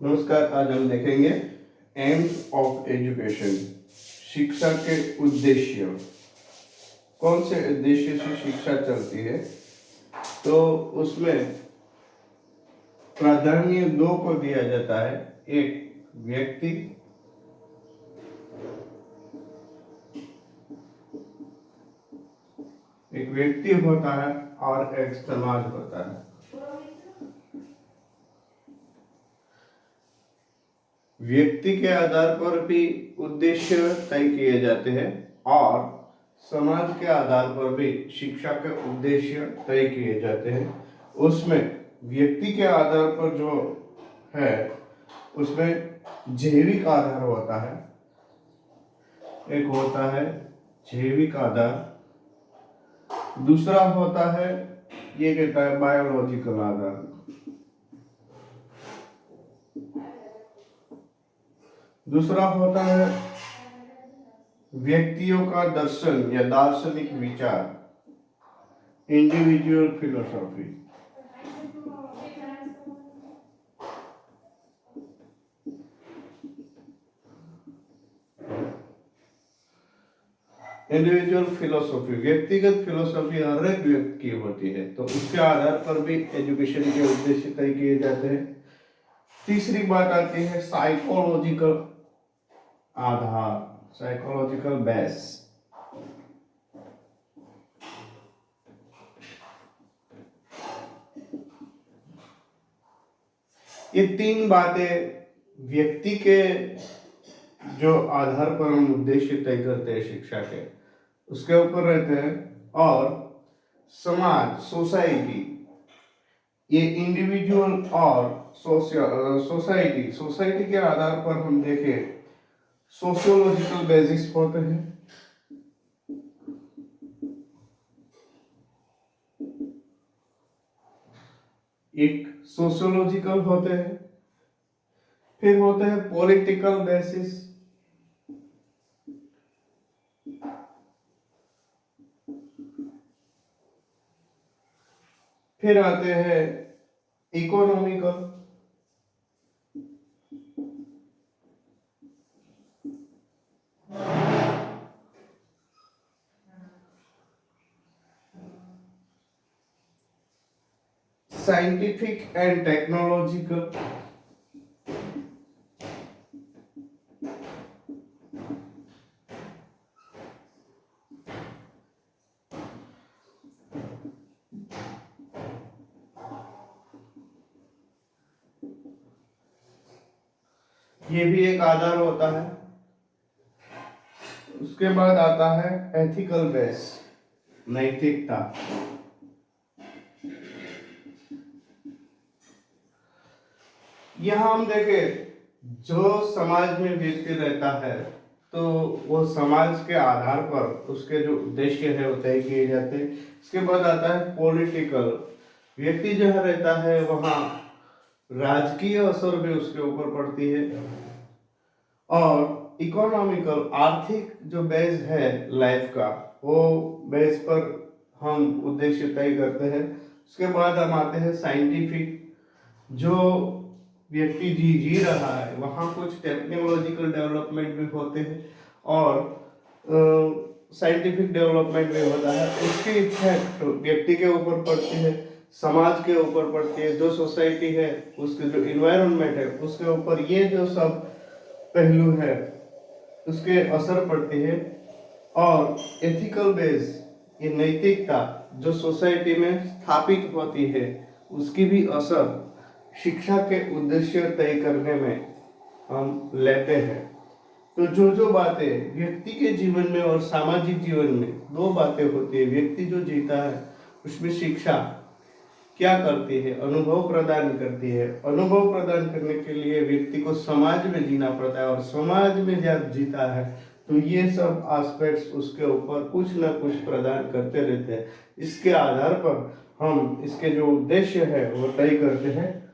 नमस्कार। आज हम देखेंगे एम्स ऑफ एजुकेशन। शिक्षा के उद्देश्य। कौन से उद्देश्य से शिक्षा चलती है, तो उसमें प्राधान्य दो को दिया जाता है। एक व्यक्ति, होता है और एक समाज होता है। व्यक्ति के आधार पर भी उद्देश्य तय किए जाते हैं और समाज के आधार पर भी शिक्षा के उद्देश्य तय किए जाते हैं। उसमें व्यक्ति के आधार पर जो है उसमें जैविक आधार होता है, एक होता है जैविक आधार, दूसरा होता है ये कहता है बायोलॉजिकल आधार। दूसरा होता है व्यक्तियों का दर्शन या दार्शनिक विचार, इंडिविजुअल फिलोसॉफी। इंडिविजुअल फिलोसॉफी, व्यक्तिगत फिलोसॉफी हर एक व्यक्ति की होती है, तो उसके आधार पर भी एजुकेशन के उद्देश्य तय किए जाते हैं। तीसरी बात आती है साइकोलॉजिकल आधार, साइकोलॉजिकल बेस। ये तीन बातें व्यक्ति के जो आधार पर हम उद्देश्य तय करते हैं शिक्षा के, उसके ऊपर रहते हैं। और समाज, सोसाइटी, ये इंडिविजुअल और सोसाइटी के आधार पर हम देखें सोशियोलॉजिकल बेसिस होते हैं। एक सोशियोलॉजिकल होते हैं, फिर होते हैं पॉलिटिकल बेसिस, फिर आते हैं इकोनॉमिकल, साइंटिफिक एंड टेक्नोलॉजिकल, ये भी एक आधार होता है। उसके बाद आता है एथिकल बेस, नैतिकता। यहां हम देखें जो समाज में व्यक्ति रहता है, तो वो समाज के आधार पर उसके जो उद्देश्य है वो तय किए जाते हैं। इसके बाद आता है पॉलिटिकल, व्यक्ति जहाँ रहता है वहाँ राजकीय असर भी उसके ऊपर पड़ती है। और इकोनॉमिकल, आर्थिक जो बेस है लाइफ का, वो बेस पर हम उद्देश्य तय करते हैं। उसके बाद हम आते हैं साइंटिफिक, जो व्यक्ति जी रहा है वहाँ कुछ टेक्नोलॉजिकल डेवलपमेंट भी होते हैं और साइंटिफिक डेवलपमेंट भी होता है। उसकी इफेक्ट व्यक्ति के ऊपर पड़ती है, समाज के ऊपर पड़ती है, जो सोसाइटी है उसके जो इन्वायरमेंट है उसके ऊपर ये जो सब पहलू है उसके असर पड़ती है। और एथिकल बेस, ये नैतिकता जो सोसाइटी में स्थापित होती है उसकी भी असर शिक्षा के उद्देश्य तय करने में हम लेते हैं। तो जो बातें व्यक्ति के जीवन में और सामाजिक जीवन में दो बातें होती है, व्यक्ति जो जीता है उसमें शिक्षा क्या करती है, अनुभव प्रदान करती है। अनुभव प्रदान करने के लिए व्यक्ति को समाज में जीना पड़ता है और समाज में जब जीता है तो ये सब एस्पेक्ट्स उसके ऊपर कुछ ना कुछ प्रदान करते रहते हैं। इसके आधार पर हम इसके जो उद्देश्य है वो तय करते हैं।